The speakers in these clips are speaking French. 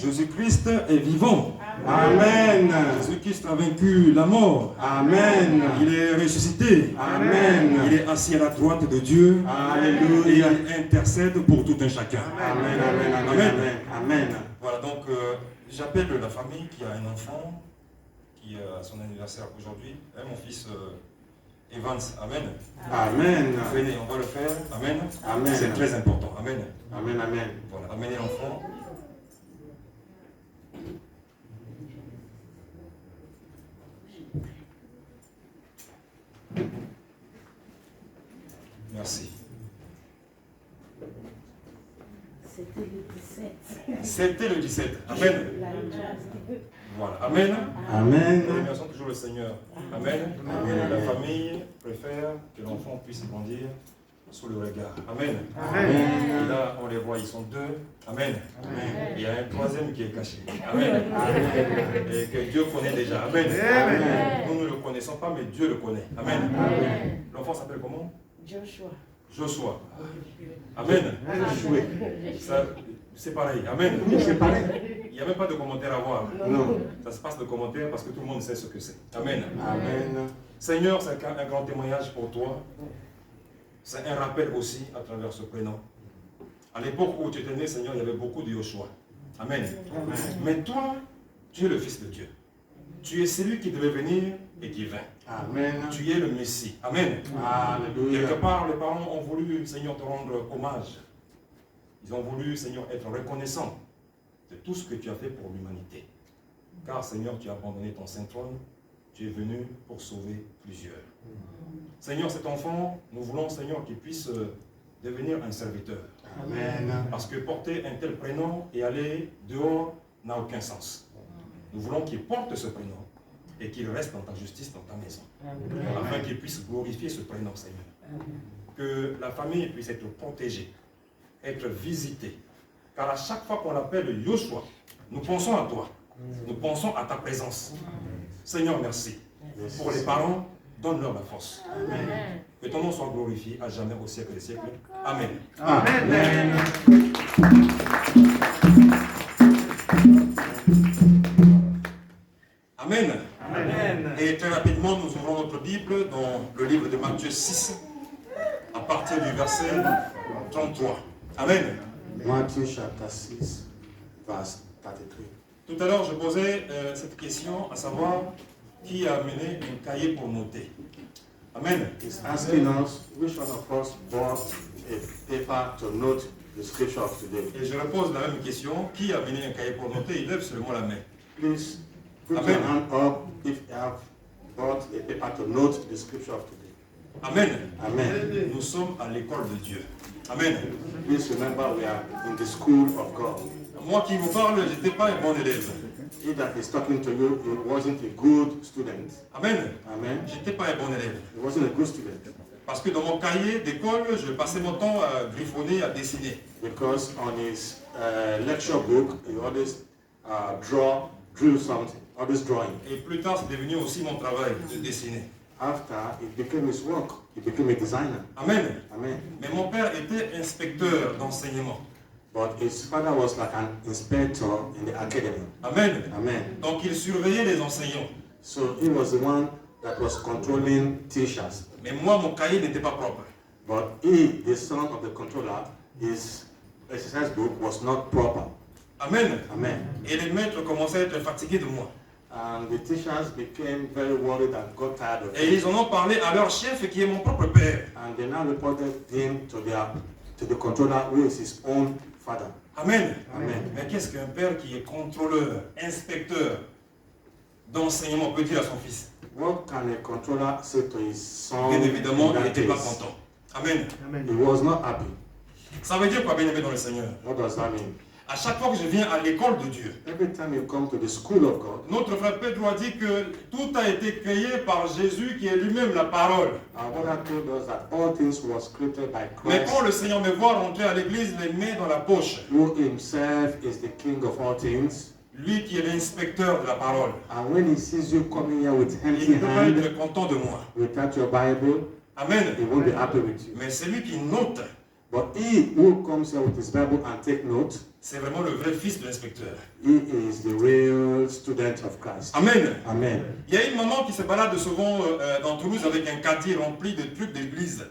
Jésus-Christ est vivant. Amen. Jésus-Christ a vaincu la mort. Amen. Il est ressuscité. Amen. Il est assis à la droite de Dieu. Alléluia. Et il intercède pour tout un chacun. Amen, amen, amen, amen. Amen. Voilà, donc j'appelle la famille qui a un enfant qui a son anniversaire aujourd'hui. Mon fils Evans, amen. Amen. Venez, on va le faire. Amen. Amen. C'est très important. Amen. Amen, amen. Voilà, amenez l'enfant. Merci. C'était le 17. C'était le 17. Amen. Voilà. Amen. Amen. Nous remercions toujours le Seigneur. Amen. Amen. La famille préfère que l'enfant puisse grandir sous le regard. Amen. Amen. Et là, on les voit, ils sont deux. Amen. Amen. Il y a un troisième qui est caché. Amen. Et que Dieu connaît déjà. Amen. Amen. Nous ne le connaissons pas, mais Dieu le connaît. Amen. L'enfant s'appelle comment? Joshua. Joshua. Amen. Ça, c'est pareil. Amen. C'est pareil. Il n'y a même pas de commentaire à voir. Non. Ça se passe de commentaires parce que tout le monde sait ce que c'est. Amen. Amen. Seigneur, c'est un grand témoignage pour toi. C'est un rappel aussi à travers ce prénom. À l'époque où tu étais né, Seigneur, il y avait beaucoup de Joshua. Amen. Amen. Mais toi, tu es le Fils de Dieu. Tu es celui qui devait venir et qui vint. Amen. Tu es le Messie. Amen. Alléluia. Quelque part, les parents ont voulu, Seigneur, te rendre hommage. Ils ont voulu, Seigneur, être reconnaissants de tout ce que tu as fait pour l'humanité. Car, Seigneur, tu as abandonné ton saint trône. Tu es venu pour sauver plusieurs. Seigneur, cet enfant, nous voulons, Seigneur, qu'il puisse devenir un serviteur. Amen. Parce que porter un tel prénom et aller dehors n'a aucun sens. Nous voulons qu'il porte ce prénom et qu'il reste dans ta justice, dans ta maison. Afin qu'il puisse glorifier ce prénom, Seigneur. Que la famille puisse être protégée, être visitée. Car à chaque fois qu'on l'appelle Joshua, nous pensons à toi. Nous pensons à ta présence. Seigneur, merci. Pour les parents, donne-leur la force. Amen. Que ton nom soit glorifié à jamais au siècle des siècles. Amen. Amen. Amen. Amen. Et très rapidement, nous ouvrons notre Bible dans le livre de Matthieu 6, à partir du verset 33. Amen. Matthieu chapter 6, verse 33. Tout à l'heure, je posais cette question, à savoir qui a amené un cahier pour noter. Amen. He's asking us which one of us bought a paper to note the scripture of today. Et je repose la même question, qui a amené un cahier pour noter? Il lève seulement la main. Please put Amen. your hand up if you have bought a paper to note the scripture of today. Amen. Amen. Nous sommes à l'école de Dieu. Amen. Please remember we are in the school of God. Moi qui vous parle, je n'étais pas un bon élève. He that is talking to you, he wasn't a good student. Amen. Amen. Je n'étais pas un bon élève. He wasn't a good student. Parce que dans mon cahier d'école, je passais mon temps à griffonner, à dessiner. Because on his lecture book, he always drew something, always drawing. Et plus tard, c'est devenu aussi mon travail de dessiner. After it became his work, he became a designer. Amen. Amen. Mais mon père était inspecteur d'enseignement. But his father was like an inspector in the academy. Amen. Amen. Donc il surveillait les enseignants. So he was the one that was controlling teachers. Mais moi, mon cahier n'était pas propre. But he, the son of the controller, his exercise book was not proper. Amen. Amen. Et les maîtres commençaient à être fatigués de moi. And the teachers became very worried and got tired of Et him. ils en ont parlé à leur chef qui est mon propre père. And they now reported him to the controller, who is his own father. Amen. Amen. Mais qu'est-ce qu'un père qui est contrôleur, inspecteur d'enseignement peut dire à son fils? What can a controller say to his son? Bien évidemment, in il that n'était pas case? content. Amen. He was not happy. Ça veut dire quoi, bien-aimé dans le Seigneur? What does that mean? À chaque fois que je viens à l'école de Dieu, Every time you come to the school of God, notre frère Pedro a dit que tout a été créé par Jésus qui est lui-même la parole. our brother told us that all things was created by Mais Christ, quand le Seigneur me voit rentrer à l'église les mains dans la poche, who himself is the King of all things. lui qui est l'inspecteur de la parole, And when he sees you coming here with il empty ne peut pas hand, être content de moi. without your Bible, Amen. he won't be happy with you. Mais c'est lui qui note But he who comes here with his Bible and take note, c'est vraiment le vrai fils de l'inspecteur. he is the real student of Christ. Amen. Amen. Il y a une maman qui se balade souvent dans Toulouse avec un caddie rempli de trucs d'église.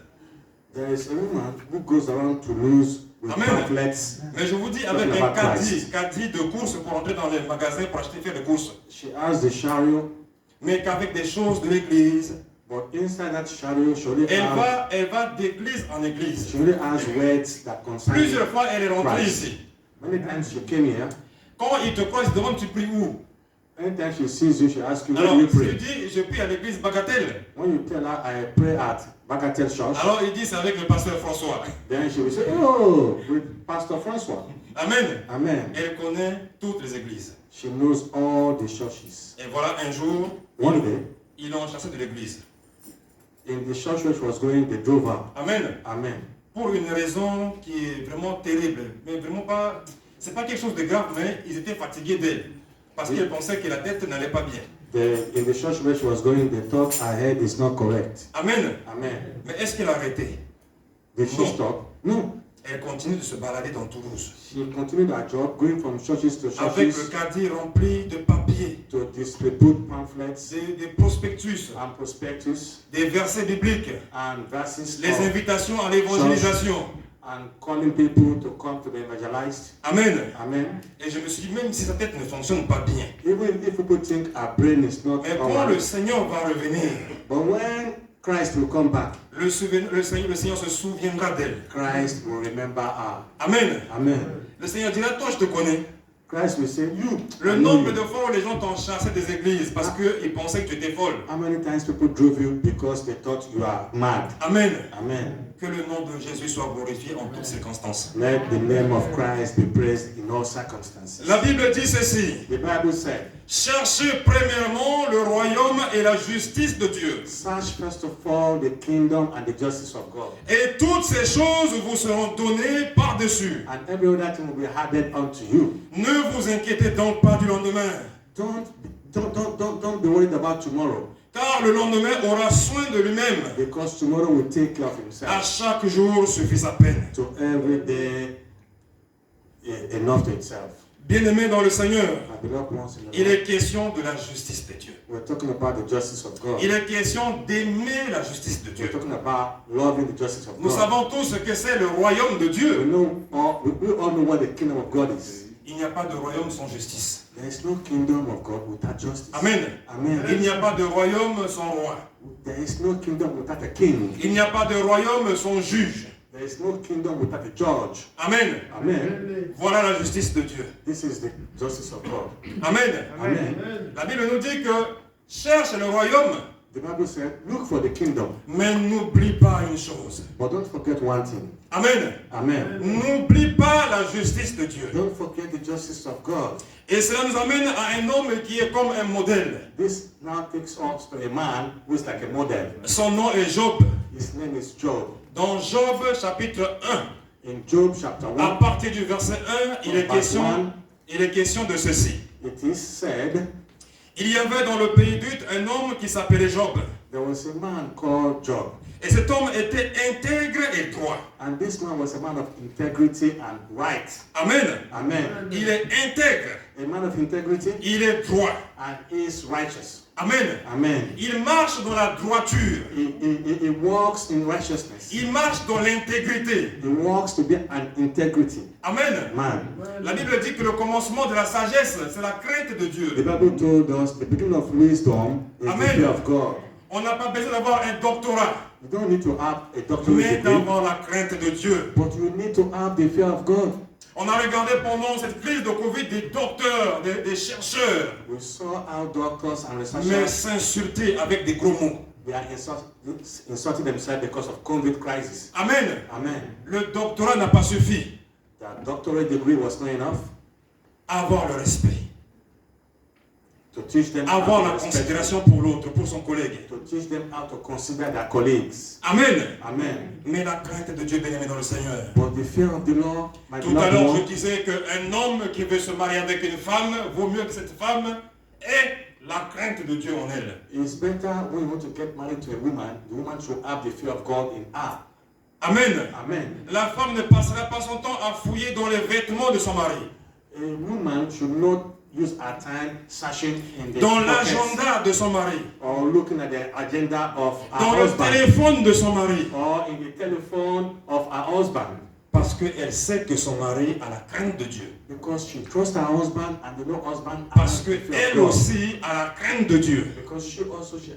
There is a woman who goes around Toulouse with Amen. pamphlets. Mais je vous dis, avec un caddie de course pour entrer dans les magasins pour acheter, faire des courses. She has the chariot, Mais qu'avec des choses de l'église. but inside that chariot, she only Elle va d'église en église. has words that concern Plusieurs fois, elle est rentrée Christ. ici. Many times she came here. Quand il te croise, il te demande tu pries où. Anytime she sees you, she asks you, where Alors, do you si tu pray? dis, je prie à l'église Bagatelle. When you tell her, I pray at Bagatelle Church, Alors, il dit, c'est avec le pasteur François. then she will say, oh, with Pastor Francois. Amen. Amen. Elle connaît toutes les églises. She knows all the churches. Et voilà, un jour, One day, ils l'ont chassé de l'église. in the church where she was going, they drove her. Amen. Amen. Pour une raison qui est vraiment terrible. Mais vraiment pas... C'est pas quelque chose de grave, mais ils étaient fatigués d'elle. Parce qu'ils pensaient que la tête n'allait pas bien. In the church where she was going, they thought her head is not correct. Amen. Amen. Mais est-ce qu'elle a arrêté? Did she No. stop? No. Elle continue de se balader dans Toulouse. She continued her job, going from churches to Avec le churches caddie rempli de papiers, to distribute pamphlets des prospectus, and prospectus des versets bibliques, and verses les of- invitations à l'évangélisation. and calling people to come to be evangelized. Amen. Amen. Et je me suis dit, même si sa tête ne fonctionne pas bien, Even if people think our brain is not mais quand alright, le Seigneur va revenir, but when Christ will come back, le Seigneur se souviendra d'elle. Christ will remember her. Amen. Amen. Le Seigneur dira, toi je te connais. Christ will say, you. Le I know nombre you. de fois où les gens t'ont chassé des églises parce qu'ils pensaient que tu étais folle. How many times people drove you because they thought you are mad? Amen. Amen. Que le nom de Jésus soit glorifié en toutes circonstances. Let the name of Christ be praised in all circumstances. La Bible dit ceci. The Bible said, Cherchez premièrement le royaume et la justice de Dieu. search first of all the kingdom and the justice of God, Et toutes ces choses vous seront données par-dessus. and every other thing will be added unto you. Ne vous inquiétez donc pas du lendemain, Don't be worried about tomorrow, car le lendemain aura soin de lui-même. because tomorrow will take care of À himself. chaque jour suffit sa peine. To every day enough to itself. Bien-aimés dans le Seigneur, My beloved ones in the il Lord, est question de la justice de Dieu. we're talking about the justice of God. Il est question d'aimer la justice de Dieu. We're talking about loving the justice of Nous God. savons tous ce que c'est le royaume de We Dieu. all know what the kingdom of God is. Il n'y a pas de royaume sans justice. There is no kingdom of God without justice. Amen. Amen. Il n'y a pas de royaume sans roi. There is no kingdom without a king. Il n'y a pas de royaume sans juge. There is no kingdom without a judge. Amen. Amen. Voilà la justice de Dieu. This is the justice of God. Amen. Amen. La Bible nous dit que cherche le royaume, The Bible said, look for the kingdom, mais n'oublie pas une chose. but don't forget one thing. Amen. Amen. N'oublie pas la justice de Dieu. Don't forget the justice of God. Et cela nous amène à un homme qui est comme un modèle. This now takes us to a man who is like a model. Son nom est Job. His name is Job. Dans Job chapitre 1, In Job chapter à 1, partir du verset 1, il est question de ceci. it is said, Il y avait dans le pays d'Uth un homme qui s'appelait Job. there was a man called Job. Et cet homme était intègre et droit. And this man was a man of integrity and right. Amen. Amen. Il est intègre, A man of integrity il est droit. and is righteous. Amen. Amen. Il marche dans la droiture. He walks in righteousness. Il marche dans l'intégrité. He walks to be an integrity Amen. man. La Bible dit que le commencement de la sagesse, c'est la crainte de The Dieu. Bible told us the beginning of wisdom is Amen. the fear of God. On n'a pas besoin d'avoir un doctorat, You don't need to have a doctorate mais degree, d'avoir la crainte de Dieu. but you need to have the fear of God. On a regardé pendant cette crise de Covid des docteurs, des chercheurs, We saw how doctors and mais researchers s'insulter avec des gros mots. they are insulting themselves because of COVID crisis. Amen. Amen. Le doctorat n'a pas suffi. That doctorate degree was not enough Avoir le respect, to teach them avoir how la to respect, considération pour l'autre, pour son collègue. to teach them how to consider their colleagues. Amen. Amen. Mais la crainte de Dieu, bien-aimé dans le Seigneur. But the fear of the Lord, my Tout à l'heure, beloved je one, disais qu'un homme qui veut se marier avec une femme vaut mieux que cette femme ait la crainte de Dieu en elle. it's better when you want to get married to a woman, the woman should have the fear of God in her. Amen. Amen. La femme ne passera pas son temps à fouiller dans les vêtements de son mari, A woman should not use her time searching in the dans pockets l'agenda de son mari, or looking at the agenda of her dans le husband téléphone de son mari, or in the telephone of her husband, parce qu'elle sait que son mari a la crainte de Dieu. because she trusts her husband and the husband Parce has the fear qu'elle of God. aussi a la crainte de Dieu. Because she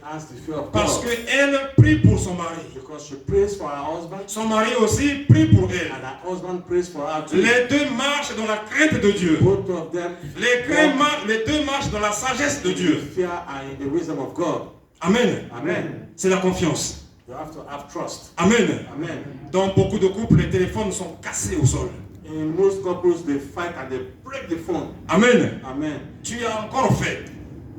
has the fear of Parce God. qu'elle prie pour son mari. Because she prays for her husband Son mari aussi prie pour elle. and her husband prays for her too. Les deux marchent dans la crainte de Dieu. Both of them Les deux marchent dans la sagesse de in Dieu. fear and in the wisdom of God. Amen. Amen. C'est la confiance. You have to have trust. Amen. Amen. Dans beaucoup de couples, les téléphones sont cassés au sol. In most couples, they fight and they break the phone. Amen. Amen. Tu as encore fait.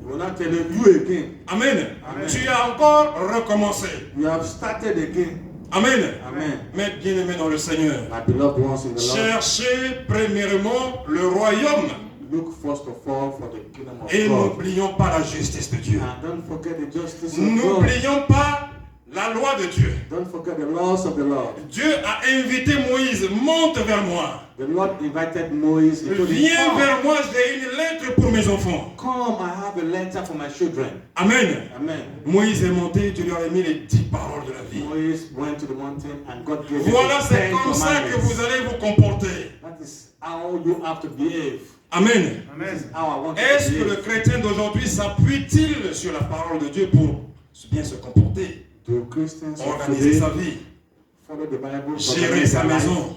You will not tell you again. Amen. Amen. Tu as encore recommencé. You have started again. Amen. Amen. Mais bien aimé dans le Seigneur, My beloved ones in the Lord, cherchez premièrement le royaume look first of all for the kingdom of et God. n'oublions pas la justice de Dieu. And don't forget the justice of God. N'oublions pas la loi de Dieu. Don't forget the laws of the Lord. Dieu a invité Moïse, monte vers moi. The Lord invited Moses. He told him, Viens come, vers moi, j'ai une lettre pour mes enfants. come, I have a letter for my children. Amen. Amen. Moïse est monté, Dieu lui a mis les 10 paroles de la vie. Moses went to the mountain and God gave him Voilà, the c'est 10 comme ça que vous commandments. allez vous comporter. That is how you have to behave. Amen. That is how I want you Est-ce to que le behave. chrétien d'aujourd'hui s'appuie-t-il sur la parole de Dieu pour bien se comporter, Do Christians of organiser today sa vie, follow the Bible, to gérer manage sa their life, maison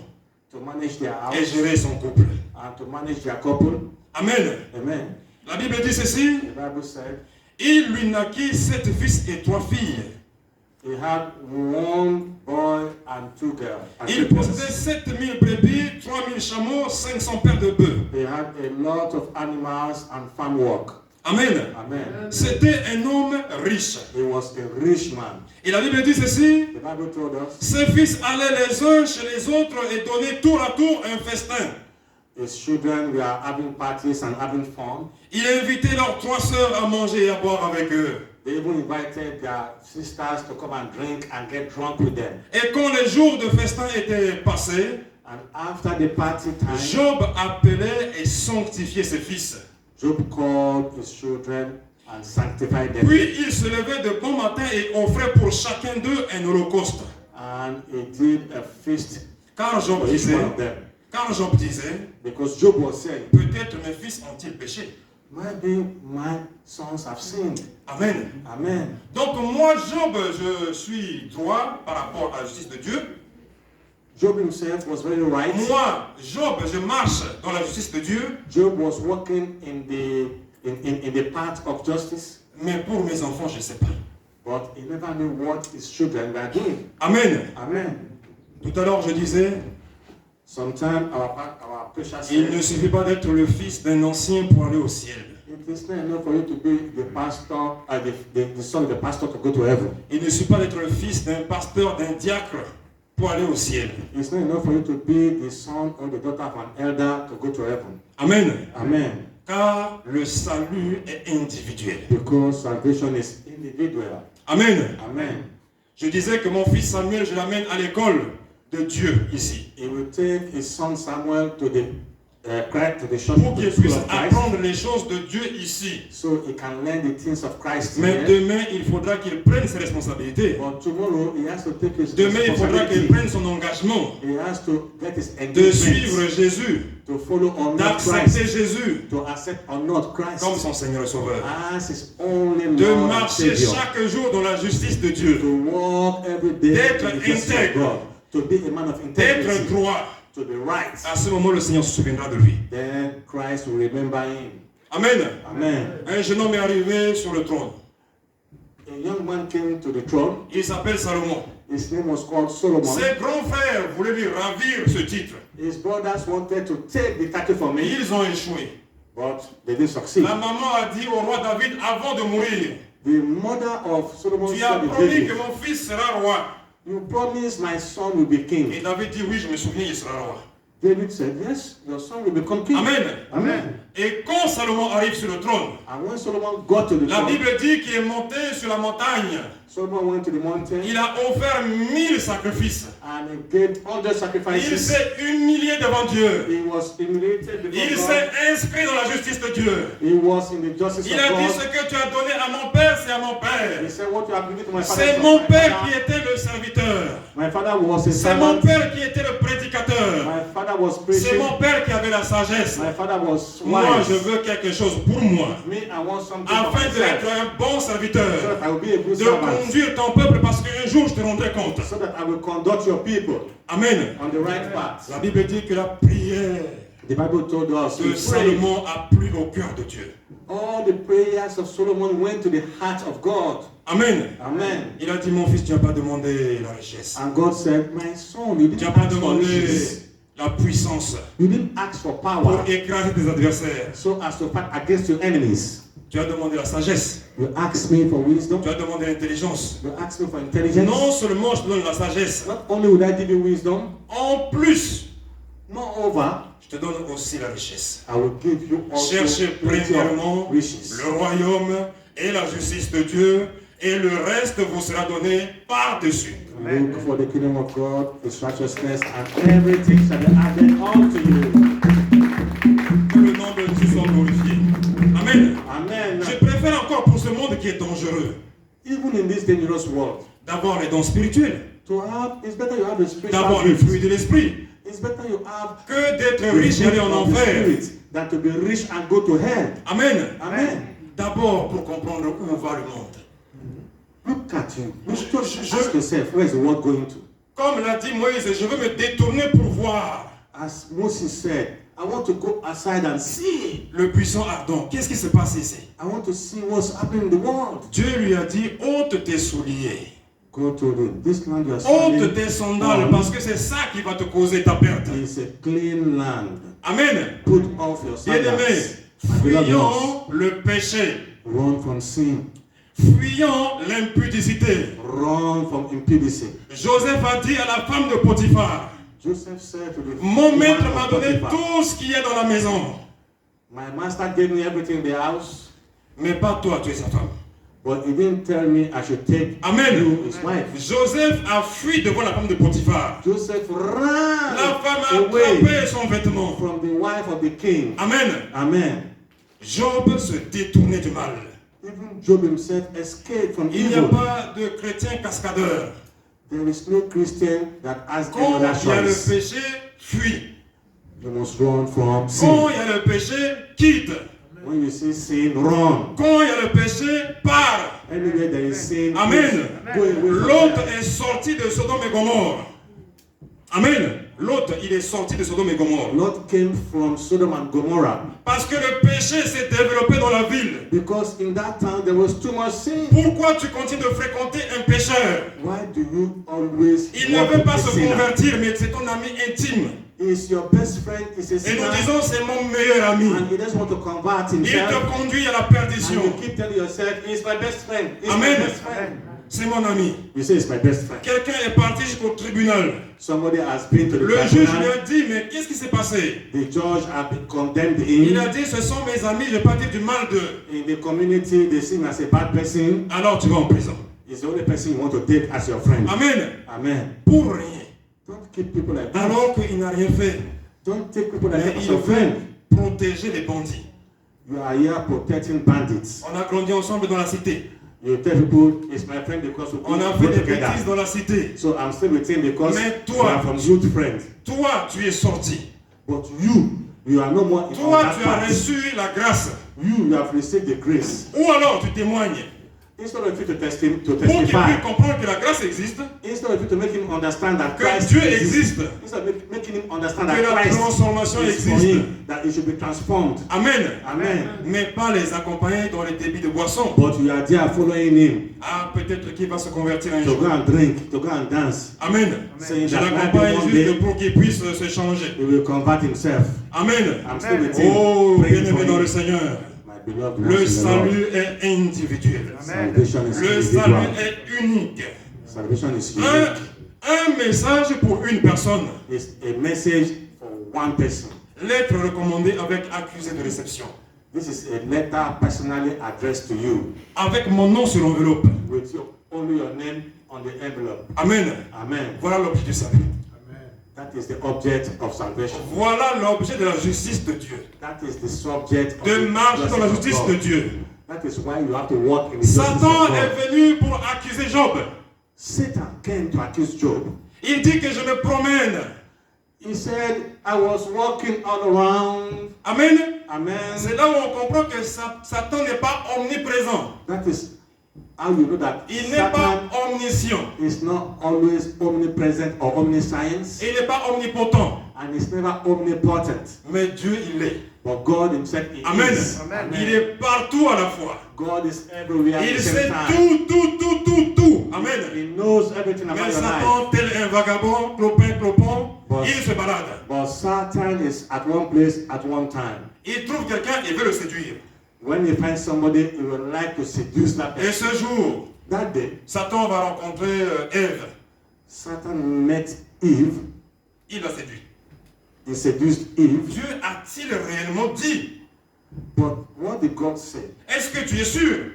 to manage their et house, gérer son couple? and to manage their couple? Amen. Amen. La Bible dit ceci, The Bible said il lui naquit 7 fils et 3 filles. he had one boy and 2 girls. and Il 2 possédait girls. 7000 brebis, 3000 chameaux, 500 paires de bœufs. They had a lot of animals and farm work. Amen. Amen. C'était un homme riche. He was a rich man. Et la Bible dit ceci, The Bible told us ses fils allaient les uns chez les autres et donnaient tour à tour un festin. his children were having parties and having fun. Il invitait leurs 3 sœurs à manger et à boire avec eux. They even invited their sisters to come and drink and get drunk with them. Et quand les jours de festin étaient passés, And after the party time, Job appelait et sanctifiait ses fils. Job called his children and sanctified them. Puis il se levait de bon matin et offrait pour chacun d'eux un holocauste. And he did a feast Car Job for each disait, one of them. Because Job was saying, peut-être mes fils ont-ils péché. maybe my sons have sinned. Amen. Amen. Donc moi, Job, je suis droit par rapport à la justice de Dieu. Job himself was very right. Moi, Job, je marche dans la justice de Dieu. Job was walking in the path of justice, Mais pour mes enfants, je ne sais pas. but he never knew what his children were doing. Amen. Amen. Tout à l'heure, je disais, Sometimes our precious il ne said, suffit pas d'être le fils d'un ancien pour aller au ciel. it is not enough for you to be the pastor, the son of the pastor to go to heaven. Il ne suffit pas d'être le fils d'un pasteur, d'un diacre pour aller au ciel. It's not enough for you to be the son or the daughter of an elder to go to heaven. Amen. Amen. Car le salut est individuel. Because salvation is individual. Amen. Amen. Je disais que mon fils Samuel, je l'amène à l'école de Dieu ici. He will take his son Samuel to the church, Pour to qu'il the school puisse of Christ, apprendre les choses de Dieu ici. so he can learn the things of Christ Mais here. demain, il faudra qu'il prenne ses responsabilités. But tomorrow he has to take his Demain, il faudra qu'il responsibility. prenne son engagement He has to get his de suivre engagement, Jésus, to follow or not d'accepter Christ, Jésus to accept or not Christ comme son Seigneur et Sauveur. as his only De Lord and marcher Savior. chaque jour dans la justice de Dieu. To walk every day D'être in the justice of intègre. God, to be a man of D'être integrity, droit. to be right. À ce moment, le Seigneur se souviendra de lui. Then Christ will remember him. Amen. Amen. Un jeune homme est arrivé sur le trône. A young man came to the throne. Il s'appelle Salomon. His name was called Solomon. Ses grands frères voulaient lui ravir ce titre. His brothers wanted to take the title from Mais him, ils ont échoué. but they didn't succeed. La maman a dit au roi David avant de mourir, The mother of Solomon tu as said to promis David, que mon fils sera roi. you promised my son will be Et king. David dit, oui, je me souviens, il sera roi. David said, yes, your son will become king. Amen. Amen. Et quand Salomon arrive sur le trône, And when Solomon got to the la throne, Bible dit qu'il est monté sur la montagne. Solomon went to the mountain Il a offert 1000 sacrifices. and he gave 100 Il sacrifices. s'est humilié devant Dieu. He was humiliated before Il God. s'est inscrit dans la justice de Dieu. He was in the justice Il of a dit God. ce que tu as donné à mon père, c'est à mon He père. said, what you have given to my father. C'est is mon of my père father. qui était le serviteur. My father was a C'est mon servant. père qui était le prédicateur. My father was C'est preaching. mon père qui avait la sagesse. My father was Moi, wise. je veux quelque chose pour moi. Me, I want something for Afin d'être myself. un bon So serviteur. that I will be a good De servant. conduire ton peuple parce qu'un jour je te rendrai compte. So that I will conduct your people Amen. on the right path. La Bible dit que la prière The Bible told us de to pray. Salomon a plu au cœur de Dieu. All the prayers of Solomon went to the heart of God. Amen. Amen. Il a dit, mon fils, tu n'as pas demandé la richesse. And God said, my son, you Tu didn't n'as pas ask for demandé riches. la puissance You didn't ask for pour power écraser tes adversaires. so as to fight against your enemies. Tu as demandé la sagesse. You asked me for wisdom. Tu as demandé l'intelligence. You asked me for intelligence. Non seulement je te donne la sagesse, Not only would I give you wisdom, en plus, moreover, je te donne aussi la richesse. I will give you also Cherchez plenty premièrement of riches. le royaume et la justice de Dieu, et le reste vous sera donné par-dessus. Look for the kingdom of God, His righteousness, and everything shall be added unto you. Que le nom de Dieu soit glorifié. Amen. Amen. Je préfère encore pour ce monde qui est dangereux Even in this dangerous world, d'avoir les dons spirituels, it's better you have a spiritual d'avoir le gift. fruit de l'esprit, It's better you have que d'être the riche et aller fruit en of the enfer. Spirit than to be rich and go to hell. Amen. Amen. D'abord pour comprendre où va le monde. Look at you. Just ask yourself, where is the world going to? Comme l'a dit Moïse, je veux me détourner pour voir. As Moses said, I want to go aside and see. Le puissant ardent, qu'est-ce qui se passe ici? I want to see what's happening in the world. Dieu lui a dit, ôte tes souliers, Go to this land you are ôte standing tes sandales, on. parce que c'est ça qui va te causer ta perte. It's a clean land. Amen. Put off your Bien-aimés, sandals. Beloved ones, fuyons le péché, run from sin. fuyons l'impudicité. Run from impudicity. Joseph a dit à la femme de Potiphar, Joseph said to the mon woman maître of m'a donné Potiphar, tout ce qui est dans la maison, my master gave me everything in the house, mais pas toi, tu es sa femme. but he didn't tell me I should take Amen. you his wife. Joseph a fui devant la femme de Potiphar. Joseph La ran femme a away attrapé son vêtement. from the wife of the king. Amen. Amen. Job se détournait du mal. Even Job himself escaped from Il n'y a evil. pas de chrétien cascadeur. There is no Christian that has any Quand other il y a le choice. péché, fuis. You must run from Quand sin. il y a le péché, quitte. When you see sin, run. Quand il y a le péché, pars. Anywhere there is sin, Amen. go away from L'autre there. est sorti de Sodome et Gomorre. Amen. L'autre, il est sorti de Sodome et Gomorre. Lot came from Sodom and Gomorrah Parce que le péché s'est développé dans la ville. because in that town there was too much sin. Pourquoi tu continues de fréquenter un pécheur? Why do you always Il ne walk veut with pas a se sinner? convertir, mais c'est ton ami intime. Is your best friend is a Et sinner nous disons, c'est mon meilleur ami. and he doesn't want to convert Il himself te conduit à la and you perdition. keep telling yourself, he's my best friend, he's Amen. my best friend. C'est mon ami. You say, it's my best friend. Quelqu'un est parti jusqu'au tribunal. Somebody has been to the Le juge lui tribunal. a dit, mais qu'est-ce qui s'est passé? The judge has condemned Il him. a dit, ce sont mes amis, je ne vais pas dire du mal d'eux. In the community, they see him as a bad person. Alors tu vas en prison. He's the only person you want to take as your friend. Amen. Amen. Pour rien. Don't keep people like that. Alors qu'il n'a rien fait. Don't take people like Mais that as il your friend. veut protéger les bandits. You are here protecting bandits. On a grandi ensemble dans la cité. You tell people, it's my friend because we On a go fait des together. bêtises dans la cité. So I'm still with him because Mais we toi- are from good friends. Toi, tu es sorti. But you are no more in on Toi, that tu as path. reçu la grâce. You have received the grace. Ou alors tu témoignes. Instead of you to testify, Pour qu'il puisse testify, comprendre que la grâce existe, instead of you to make him understand that que Christ Dieu exists, existe, instead of making him understand que that la Christ transformation is for existe. him, that he should be transformed. Amen. Amen. Mais pas les accompagner dans les débits de boissons. But you are there following him Ah, peut-être qu'il va se convertir un to jour. go and drink, to go and dance. Amen. Saying Je that l'accompagne one juste day pour qu'il puisse se changer. he will convert himself. Amen. I'm still with him. Oh, praying bien-aimé for dans him. le Seigneur. My beloved Le ones in the Lord. salut est individuel. Salvation is Le salut individual. est unique. Salvation is unique. Un message pour une personne. It's a message for one person. Lettre recommandée avec accusé de réception. This is a letter personally addressed to you avec mon nom sur l'enveloppe. with only your name on the envelope. Amen. Amen. Voilà l'objet du salut. That is the object of salvation. Voilà l'objet de la justice de Dieu. That is the subject of De the marcher dans la justice justice of de God. Dieu. That is why you have to walk in the justice of Satan God. est venu pour accuser Job. Satan came to accuse Job. Il dit que je me promène. He said, I was walking all around. Amen. Amen. C'est là où on comprend que Satan n'est pas omniprésent. That is how you know that Il n'est pas Satan omniscient. is not always omnipresent or omniscience, Et il n'est pas omnipotent. and is never omnipotent. Mais Dieu, il est. But God himself is. Amen. Amen. Il est partout à la fois. God is everywhere at Il the sait same time. tout. Amen. He knows everything about Mais your life. Satan, tel un vagabond, clopin, Bon. il se balade. But Satan is at one place at one time. Il trouve quelqu'un et veut le séduire. When he finds somebody, he would like to seduce that Et person. ce jour, That day, Satan va rencontrer Ève. Satan met Eve. Il l'a séduit. He seduced Eve. Dieu a-t-il réellement dit? But what did God say? Est-ce que tu es sûr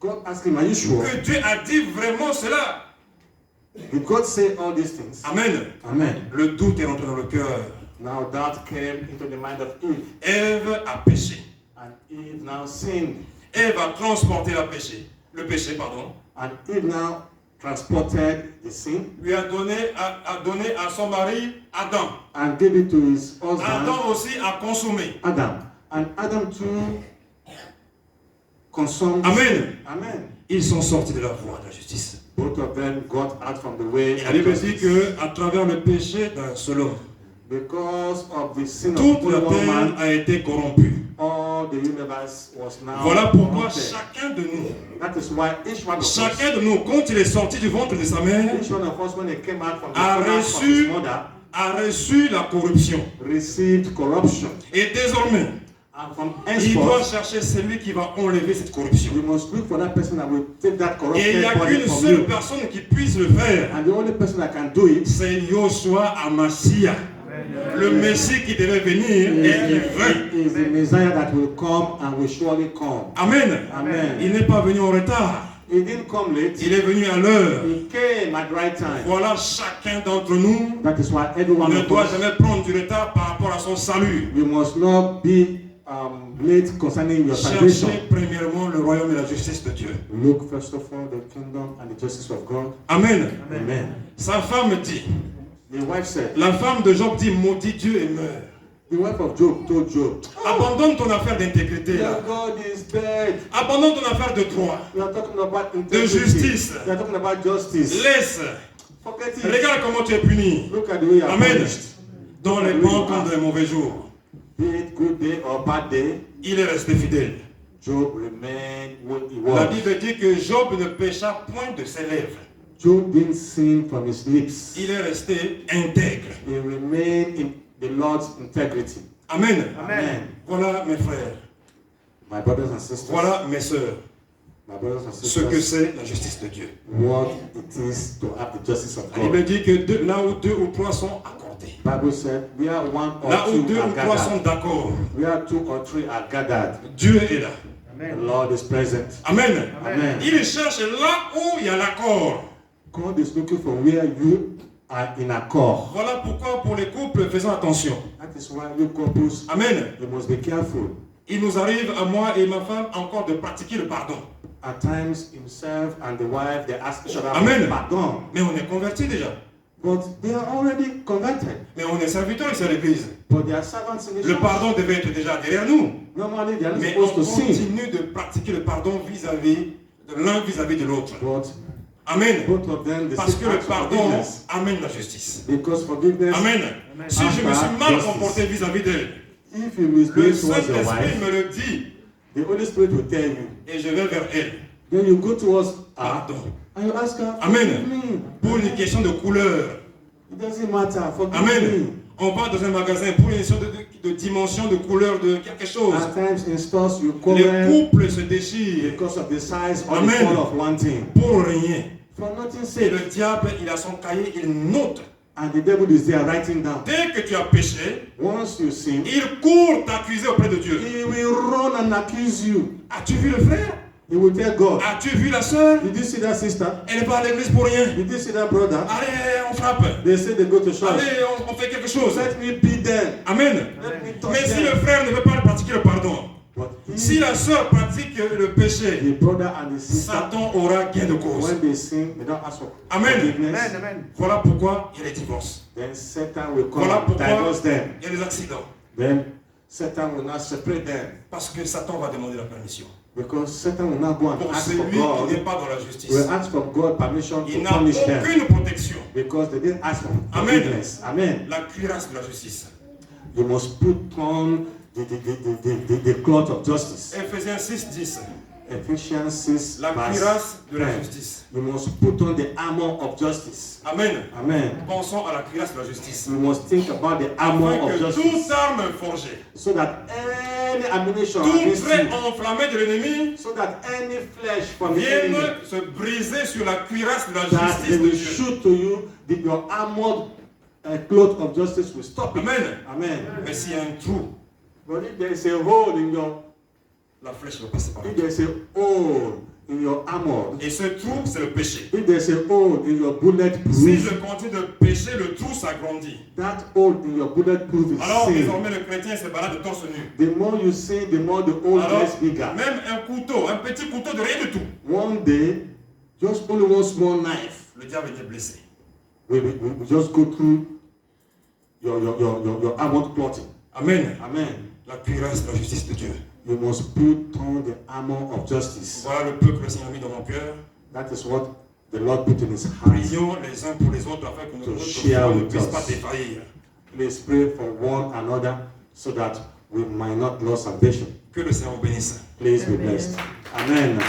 God asked him, are you sure? que Dieu a dit vraiment cela? Did God say all these things? Amen. Amen. Le doute est rentré dans le cœur. Now doubt came into the mind of Eve. Ève a péché. And Eve now sinned. Ève a transporté le péché, And Eve now transported the sin lui a donné à son mari Adam. and gave it to his husband, Adam aussi a consommé. Adam. And Adam too consumed. Amen. Amen. Ils sont sortis de la voie de la justice. Both of them got out from the way Et la of Bible dit justice. qu'à travers le péché d'un seul homme, Because of the sin of toute la one terre man, a été corrompue. all the universe was now Voilà pourquoi corrupted. chacun de nous, That is why each one of us, chacun de nous, quand il est sorti du ventre de sa mère, each one of us, when he came out from the a stomach of his reçu, mother, a reçu la corruption. received corruption. Et désormais, And from il doit henceforth, chercher celui qui va enlever cette corruption. we must look for that person that will take that Et il n'y corrupted a body qu'une from seule you. personne qui puisse le faire. And the only person that can do it C'est Yoshua Amashia, le Messie qui devait venir et qui vint. is the Messiah that will come and will surely come. Amen. Amen. Il n'est pas venu en retard. He didn't come late. Il est venu à l'heure. He came at the right time. Voilà, chacun d'entre nous That is why every one ne of doit us, jamais prendre du retard par rapport à son salut. we must not be late concerning your salvation. Cherchez premièrement le royaume et la justice de Dieu. Look first of all the kingdom and the justice of God. Amen. Amen. Sa femme dit, The wife said, la femme de Job dit, maudit Dieu et meurt. the wife of Job told Job, Abandonne ton affaire d'intégrité your là. God is dead. Abandonne ton affaire de droit. We are talking about integrity. justice. We are talking about justice. Laisse. Forget it. Regarde comment tu es puni. Look at the way you are Amen. punished. Dans les bons comme dans les mauvais jours. Be it good day or bad day, Il est resté fidèle. Job remained what he La was. Bible dit que Job ne pécha point de ses lèvres. Job didn't sin from his lips. Il est resté intègre. He remained in the Lord's integrity. Amen. Amen. Voilà mes frères. My brothers and sisters, Voilà mes sœurs. my brothers and Ce que sisters, c'est la justice de Dieu. what it is to have the justice of La Bible God. dit que là où deux ou trois sont accordés, Bible said, where one or là où two deux are ou trois sont gathered, d'accord, where two or three are gathered, Dieu est là. the Lord is present. Amen. Amen. Il cherche là où il y a l'accord. God is looking for where you are in accord. Voilà pourquoi pour les couples, faisons attention. That is why you couples, Amen. you must be careful. Il nous arrive à moi et ma femme encore de pratiquer le pardon. At times, himself and the wife, they ask each other Amen. for pardon. Mais on est convertis déjà. But they are already converted. Mais on est serviteurs ici à l'église. But they are servants in the Le church. pardon devait être déjà derrière nous. Normally, they are not Mais on supposed to sin. continue de pratiquer le pardon vis-à-vis de l'un vis-à-vis de l'autre. But Amen. both of them, they Parce seek que le out pardon forgiveness. amène la justice. Because forgiveness, Amen. Si je me suis mal comporté visous-vis d'elle, if you le misbehave towards your Saint-Esprit wife, me le dit the Holy Spirit will tell you. et je vais vers elle. Then you go towards her Pardon. and you ask her, Amen. forgive me. Pour une question de couleur. It doesn't matter, forgive Amen. me. On va dans un magasin pour une question de dimension, de couleur, de quelque chose. At times in stores, you Les quarrel couples se déchirent because of the size or the Amen. color of one thing. pour rien. For nothing Et sake. le diable, il a son cahier, il note. And the devil is there writing down. Dès que tu as péché, Once you sin, il court t'accuser auprès de Dieu. he will run and accuse you. As-tu vu le frère? He will tell God, As-tu vu la sœur? did you see that sister? Elle n'est pas à l'église pour rien. Did you see that brother? Allez, on frappe. They say they go to church. Allez, on fait quelque chose. Let me beat them. Amen. Let me touch Mais si le them. frère ne veut pas pratiquer le pardon, But si he, la sœur pratique le péché, the brother and the sister, Satan aura gain de cause. when they sin, they don't ask for Amen. forgiveness. Voilà pourquoi il y a des divorces. Then Satan will come Voilà and pourquoi divorce them. il y a des accidents. Then Satan will not separate them. Parce que Satan va demander la permission. Because Satan will not go and Pour ask for celui qui n'est God. pas dans la justice. Will ask for God permission Il to n'a punish them. aucune protection. Because they didn't ask for Amen. forgiveness. Amen. La cuirasse de la justice. You must put on the cloth of justice. Ephésiens 6:10. Ephesians 6 La verse cuirasse de la 10. justice. You must put on the armor of justice. Amen. Amen. Pensons à la cuirasse de la justice. You must think about the armor Afin of que justice. toute arme forgée, So that any ammunition tout against trait you, enflammé de l'ennemi so that any flesh from the vienne enemy, se briser sur la cuirasse de la that they justice de will Dieu. shoot to you, your armored cloth of justice will stop it. Amen. Amen. Mais s'il y a un trou, But if there is a hole in your, la flèche va passer par là. if there is a hole in your armor, Et ce trou, c'est le péché. if there is a hole in your bulletproof, Si je continue de pécher, le trou s'agrandit. that hole in your bulletproof is Alors sin. désormais, le chrétien se balade de torse nu. The more you sin, the more the hole Alors, gets bigger. même un couteau, un petit couteau de rien du tout, One day, just only one small knife le diable est blessé. will just go through your armored clothing. Amen. Amen. La cuirasse de la justice de Dieu. You must put on the armor of justice. Voilà le peu que le Seigneur a mis dans mon cœur. That is what the Lord put in his heart. Prions les uns pour les autres afin que To notre share foi ne with puisse us. pas défaillir. Please pray for one another so that we might not lose salvation. Que le Seigneur vous bénisse. Please be blessed. Amen.